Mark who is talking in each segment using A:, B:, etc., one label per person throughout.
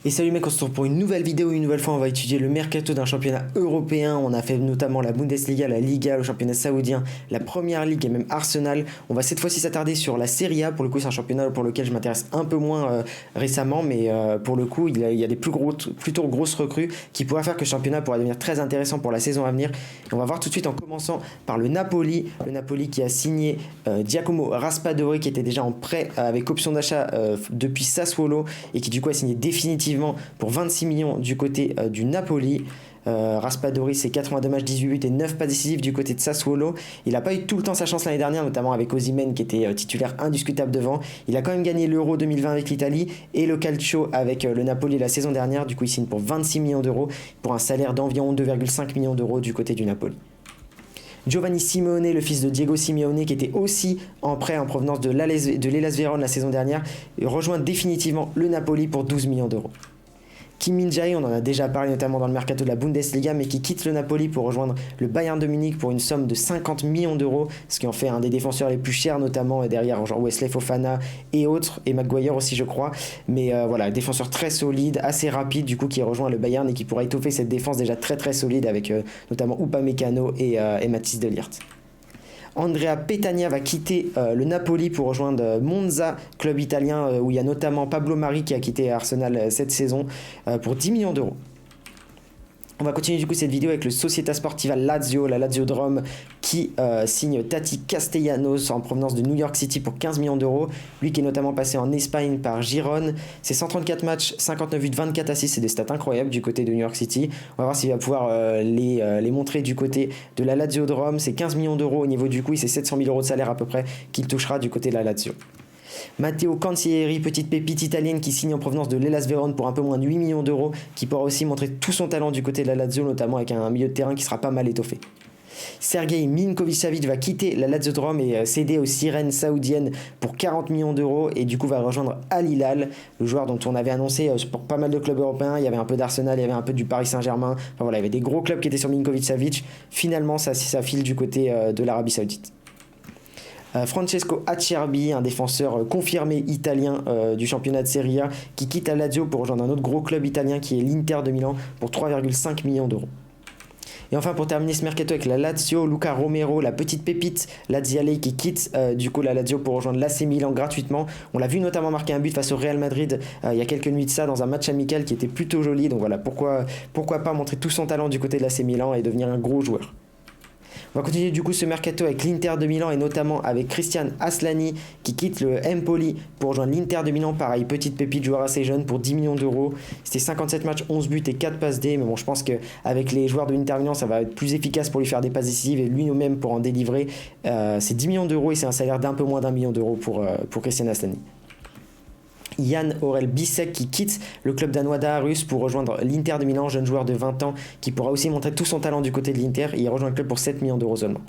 A: Et salut mec, on se retrouve pour une nouvelle vidéo. Une nouvelle fois, on va étudier le mercato d'un championnat européen. On a fait notamment la Bundesliga, la Liga, le championnat saoudien, la Première Ligue et même Arsenal. On va cette fois-ci s'attarder sur la Serie A. Pour le coup, c'est un championnat pour lequel je m'intéresse un peu moins récemment, mais pour le coup, il y a des plutôt grosses recrues qui pourraient faire que le championnat pourra devenir très intéressant pour la saison à venir. Et on va voir tout de suite en commençant par le Napoli. Le Napoli qui a signé Giacomo Raspadori, qui était déjà en prêt avec option d'achat depuis Sassuolo et qui du coup a signé définitivement pour 26 millions du côté du Napoli. Raspadori, c'est 82 matchs, 18 buts et 9 passes décisives du côté de Sassuolo. Il n'a pas eu tout le temps sa chance l'année dernière, notamment avec Osimhen qui était titulaire indiscutable devant. Il a quand même gagné l'Euro 2020 avec l'Italie et le Calcio avec le Napoli la saison dernière. Du coup, il signe pour 26 millions d'euros pour un salaire d'environ 2,5 millions d'euros du côté du Napoli. Giovanni Simeone, le fils de Diego Simeone, qui était aussi en prêt en provenance de l'Hellas Vérone la saison dernière, rejoint définitivement le Napoli pour 12 millions d'euros. Kim Min-jae, on en a déjà parlé notamment dans le mercato de la Bundesliga, mais qui quitte le Napoli pour rejoindre le Bayern de Munich pour une somme de 50 millions d'euros, ce qui en fait un des défenseurs les plus chers, notamment derrière genre Wesley Fofana et autres, et Maguire aussi je crois. Mais voilà, défenseur très solide, assez rapide du coup, qui rejoint le Bayern et qui pourra étoffer cette défense déjà très très solide avec notamment Upamecano et Mathis de Ligt. Andrea Petagna va quitter le Napoli pour rejoindre Monza, club italien où il y a notamment Pablo Mari qui a quitté Arsenal cette saison pour 10 millions d'euros. On va continuer du coup cette vidéo avec le Società Sportiva Lazio, la Lazio de Rome, qui signe Tati Castellanos en provenance de New York City pour 15 millions d'euros. Lui qui est notamment passé en Espagne par Gérone. C'est 134 matchs, 59 buts, 24 assists, c'est des stats incroyables du côté de New York City. On va voir s'il va pouvoir les montrer du côté de la Lazio de Rome. C'est 15 millions d'euros au niveau du coup, c'est 700 000 euros de salaire à peu près qu'il touchera du côté de la Lazio. Matteo Cancellieri, petite pépite italienne qui signe en provenance de l'Hellas Vérone pour un peu moins de 8 millions d'euros, qui pourra aussi montrer tout son talent du côté de la Lazio, notamment avec un milieu de terrain qui sera pas mal étoffé. Sergei Milinkovic-Savic va quitter la Lazio de Rome et céder aux sirènes saoudiennes pour 40 millions d'euros et du coup va rejoindre Al Hilal, le joueur dont on avait annoncé pour pas mal de clubs européens. Il y avait un peu d'Arsenal, il y avait un peu du Paris Saint-Germain, enfin voilà, il y avait des gros clubs qui étaient sur Milinkovic-Savic. Finalement ça file du côté de l'Arabie Saoudite. Francesco Acerbi, un défenseur confirmé italien du championnat de Serie A, qui quitte la Lazio pour rejoindre un autre gros club italien qui est l'Inter de Milan pour 3,5 millions d'euros. Et enfin pour terminer ce mercato avec la Lazio, Luca Romero, la petite pépite laziale qui quitte du coup la Lazio pour rejoindre l'AC Milan gratuitement. On l'a vu notamment marquer un but face au Real Madrid il y a quelques nuits de ça dans un match amical qui était plutôt joli. Donc voilà, pourquoi pas montrer tout son talent du côté de l'AC Milan et devenir un gros joueur. On va continuer du coup ce mercato avec l'Inter de Milan et notamment avec Christian Aslani qui quitte le Empoli pour rejoindre l'Inter de Milan. Pareil, petite pépite, joueur assez jeune pour 10 millions d'euros. C'était 57 matchs, 11 buts et 4 passes D. Mais bon, je pense qu'avec les joueurs de l'Inter Milan, ça va être plus efficace pour lui faire des passes décisives et lui-même pour en délivrer. C'est 10 millions d'euros et c'est un salaire d'un peu moins d'1 million d'euros pour Christian Aslani. Jan Aurel Bisek qui quitte le club danois d'Aarhus pour rejoindre l'Inter de Milan, jeune joueur de 20 ans qui pourra aussi montrer tout son talent du côté de l'Inter et il rejoint le club pour 7 millions d'euros seulement.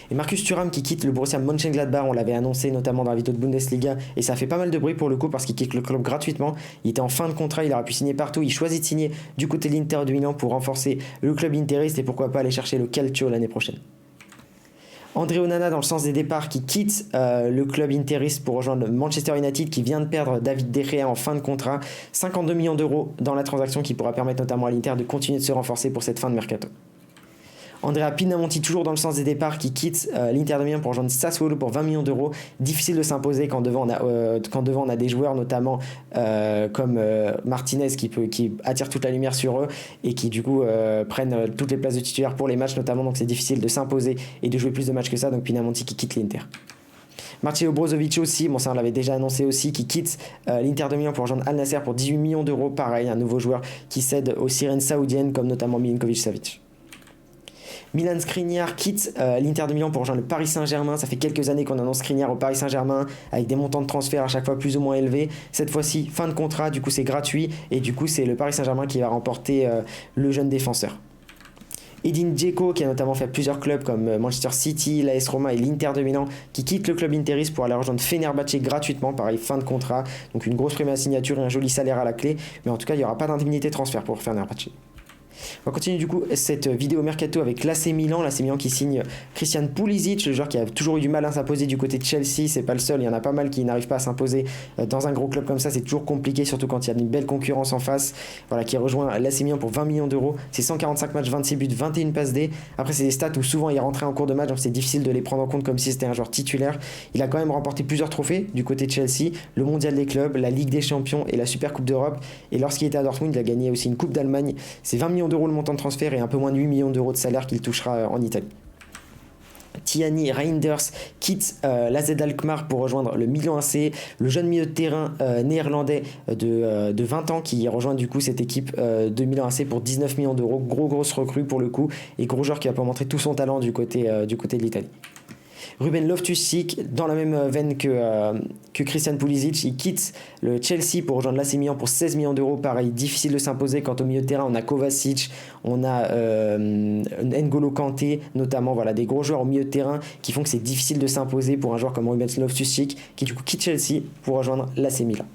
A: Et Marcus Thuram qui quitte le Borussia Mönchengladbach, on l'avait annoncé notamment dans la vidéo de Bundesliga et ça fait pas mal de bruit pour le coup parce qu'il quitte le club gratuitement. Il était en fin de contrat, il aurait pu signer partout, il choisit de signer du côté de l'Inter de Milan pour renforcer le club interiste et pourquoi pas aller chercher le Calcio l'année prochaine. André Onana dans le sens des départs qui quitte le club interiste pour rejoindre Manchester United qui vient de perdre David De Gea en fin de contrat. 52 millions d'euros dans la transaction qui pourra permettre notamment à l'Inter de continuer de se renforcer pour cette fin de mercato. Andrea Pinamonti toujours dans le sens des départs qui quitte l'Inter de Milan pour rejoindre Sassuolo pour 20 millions d'euros. Difficile de s'imposer quand devant on a des joueurs notamment comme Martinez qui attire toute la lumière sur eux et qui du coup prennent toutes les places de titulaires pour les matchs notamment, donc c'est difficile de s'imposer et de jouer plus de matchs que ça, donc Pinamonti qui quitte l'Inter. Marcelo Brozovic aussi, bon ça on l'avait déjà annoncé aussi, qui quitte l'Inter de Milan pour rejoindre Al Nassr pour 18 millions d'euros, pareil, un nouveau joueur qui cède aux sirènes saoudiennes comme notamment Milinkovic-Savic. Milan Skriniar quitte l'Inter de Milan pour rejoindre le Paris Saint-Germain. Ça fait quelques années qu'on annonce Skriniar au Paris Saint-Germain avec des montants de transfert à chaque fois plus ou moins élevés. Cette fois-ci, fin de contrat, du coup c'est gratuit et du coup c'est le Paris Saint-Germain qui va remporter le jeune défenseur. Edin Dzeko qui a notamment fait plusieurs clubs comme Manchester City, l'AS Roma et l'Inter de Milan qui quitte le club interiste pour aller rejoindre Fenerbahçe gratuitement, pareil fin de contrat, donc une grosse prime à signature et un joli salaire à la clé, mais en tout cas il n'y aura pas d'indemnité transfert pour Fenerbahçe. On va continuer du coup cette vidéo mercato avec l'AC Milan. L'AC Milan qui signe Christian Pulisic, le joueur qui a toujours eu du mal à s'imposer du côté de Chelsea. C'est pas le seul, il y en a pas mal qui n'arrivent pas à s'imposer dans un gros club comme ça. C'est toujours compliqué, surtout quand il y a une belle concurrence en face. Voilà, qui rejoint l'AC Milan pour 20 millions d'euros. C'est 145 matchs, 26 buts, 21 passes D. Après, c'est des stats où souvent il est rentré en cours de match, donc c'est difficile de les prendre en compte comme si c'était un joueur titulaire. Il a quand même remporté plusieurs trophées du côté de Chelsea, le Mondial des clubs, la Ligue des Champions et la Super Coupe d'Europe. Et lorsqu'il était à Dortmund, il a gagné aussi une Coupe d'Allemagne. C'est 20 millions d'euros le montant de transfert et un peu moins de 8 millions d'euros de salaire qu'il touchera en Italie. Tiani Reinders quitte l'AZ Alkmaar pour rejoindre le Milan AC, le jeune milieu de terrain néerlandais de 20 ans qui rejoint du coup cette équipe de Milan AC pour 19 millions d'euros. Grosse recrue pour le coup et gros joueur qui va pas montrer tout son talent du côté de l'Italie. Ruben Loftus-Cheek, dans la même veine que Christian Pulisic, il quitte le Chelsea pour rejoindre l'AC Milan pour 16 millions d'euros. Pareil, difficile de s'imposer. Quant au milieu de terrain, on a Kovacic, on a N'Golo Kanté, notamment, voilà, des gros joueurs au milieu de terrain qui font que c'est difficile de s'imposer pour un joueur comme Ruben Loftus-Cheek qui du coup quitte Chelsea pour rejoindre l'AC Milan.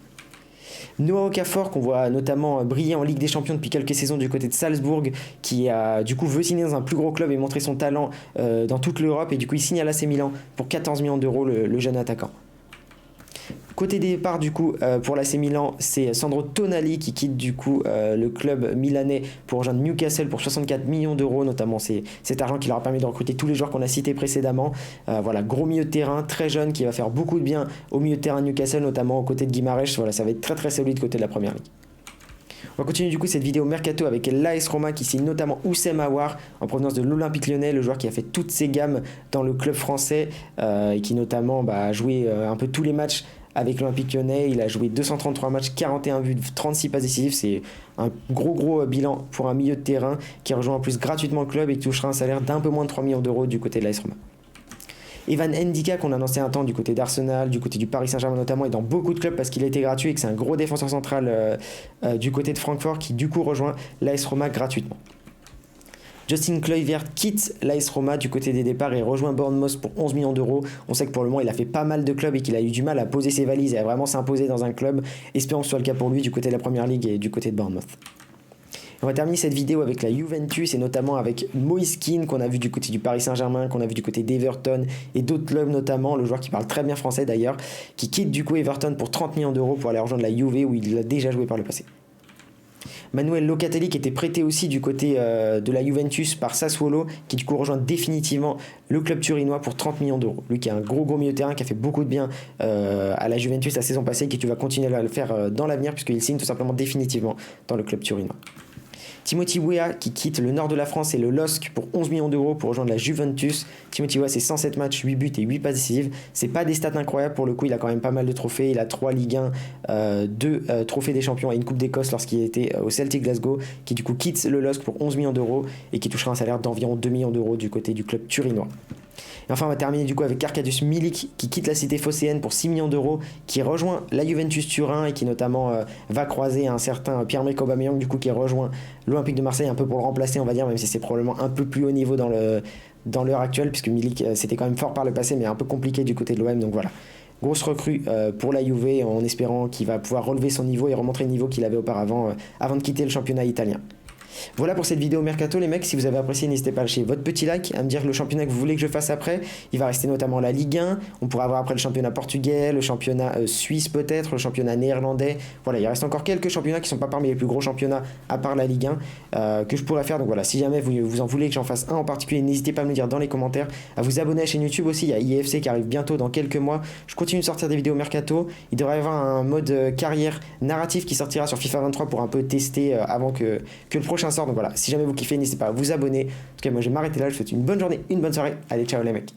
A: Noah Okafor, qu'on voit notamment briller en Ligue des Champions depuis quelques saisons du côté de Salzbourg, qui du coup veut signer dans un plus gros club et montrer son talent dans toute l'Europe, et du coup il signe à l'AC Milan pour 14 millions d'euros, le jeune attaquant. Côté départ du coup pour l'AC Milan, c'est Sandro Tonali qui quitte du coup le club milanais pour rejoindre Newcastle pour 64 millions d'euros, notamment c'est cet argent qui leur a permis de recruter tous les joueurs qu'on a cités précédemment. Voilà, gros milieu de terrain, très jeune, qui va faire beaucoup de bien au milieu de terrain de Newcastle, notamment aux côtés de Guimarães. Voilà, ça va être très très solide côté de la première ligue. On va continuer du coup cette vidéo mercato avec l'AS Roma qui signe notamment Oussem Aouar en provenance de l'Olympique Lyonnais, le joueur qui a fait toutes ses gammes dans le club français et qui notamment a joué un peu tous les matchs avec l'Olympique Lyonnais. Il a joué 233 matchs, 41 buts, 36 passes décisives. C'est un gros bilan pour un milieu de terrain qui rejoint en plus gratuitement le club et qui touchera un salaire d'un peu moins de 3 millions d'euros du côté de l'AS Roma. Evan Ndika, qu'on a annoncé un temps du côté d'Arsenal, du côté du Paris Saint-Germain notamment, et dans beaucoup de clubs parce qu'il a été gratuit et que c'est un gros défenseur central du côté de Francfort qui du coup rejoint l'AS Roma gratuitement. Justin Kluivert quitte l'AS Roma du côté des départs et rejoint Bournemouth pour 11 millions d'euros. On sait que pour le moment il a fait pas mal de clubs et qu'il a eu du mal à poser ses valises et à vraiment s'imposer dans un club. Espérons que ce soit le cas pour lui du côté de la Première Ligue et du côté de Bournemouth. On va terminer cette vidéo avec la Juventus et notamment avec Moise Kean qu'on a vu du côté du Paris Saint-Germain, qu'on a vu du côté d'Everton et d'autres clubs, notamment le joueur qui parle très bien français d'ailleurs, qui quitte du coup Everton pour 30 millions d'euros pour aller rejoindre la Juve où il a déjà joué par le passé. Manuel Locatelli qui était prêté aussi du côté de la Juventus par Sassuolo, qui du coup rejoint définitivement le club turinois pour 30 millions d'euros. Lui qui est un gros milieu de terrain qui a fait beaucoup de bien à la Juventus la saison passée et qui va continuer à le faire dans l'avenir puisqu'il signe tout simplement définitivement dans le club turinois. Timothy Weah qui quitte le nord de la France et le LOSC pour 11 millions d'euros pour rejoindre la Juventus. Timothy Weah, c'est 107 matchs, 8 buts et 8 passes décisives. C'est pas des stats incroyables pour le coup, il a quand même pas mal de trophées. Il a 3 Ligue 1, 2 trophées des champions et une Coupe d'Écosse lorsqu'il était au Celtic Glasgow, qui du coup quitte le LOSC pour 11 millions d'euros et qui touchera un salaire d'environ 2 millions d'euros du côté du club turinois. Et enfin, on va terminer du coup avec Arkadiusz Milik qui quitte la cité phocéenne pour 6 millions d'euros, qui rejoint la Juventus Turin et qui notamment va croiser un certain Pierre-Emerick Aubameyang du coup qui rejoint l'Olympique de Marseille un peu pour le remplacer, on va dire, même si c'est probablement un peu plus haut niveau dans l'heure actuelle puisque Milik c'était quand même fort par le passé mais un peu compliqué du côté de l'OM, donc voilà. Grosse recrue pour la Juve en espérant qu'il va pouvoir relever son niveau et remontrer le niveau qu'il avait auparavant avant de quitter le championnat italien. Voilà pour cette vidéo mercato les mecs, si vous avez apprécié n'hésitez pas à lâcher votre petit like, à me dire le championnat que vous voulez que je fasse après. Il va rester notamment la Ligue 1, on pourra avoir après le championnat portugais, le championnat suisse peut-être, le championnat néerlandais. Voilà, il reste encore quelques championnats qui ne sont pas parmi les plus gros championnats à part la Ligue 1 que je pourrais faire. Donc voilà, si jamais vous en voulez que j'en fasse un en particulier, n'hésitez pas à me le dire dans les commentaires, à vous abonner à la chaîne YouTube aussi. Il y a IFC qui arrive bientôt dans quelques mois. Je continue de sortir des vidéos mercato, il devrait y avoir un mode carrière narratif qui sortira sur FIFA 23 pour un peu tester avant que le prochain sort. Donc voilà, si jamais vous kiffez, n'hésitez pas à vous abonner. En tout cas, moi je vais m'arrêter là. Je vous souhaite une bonne journée, une bonne soirée. Allez, ciao les mecs.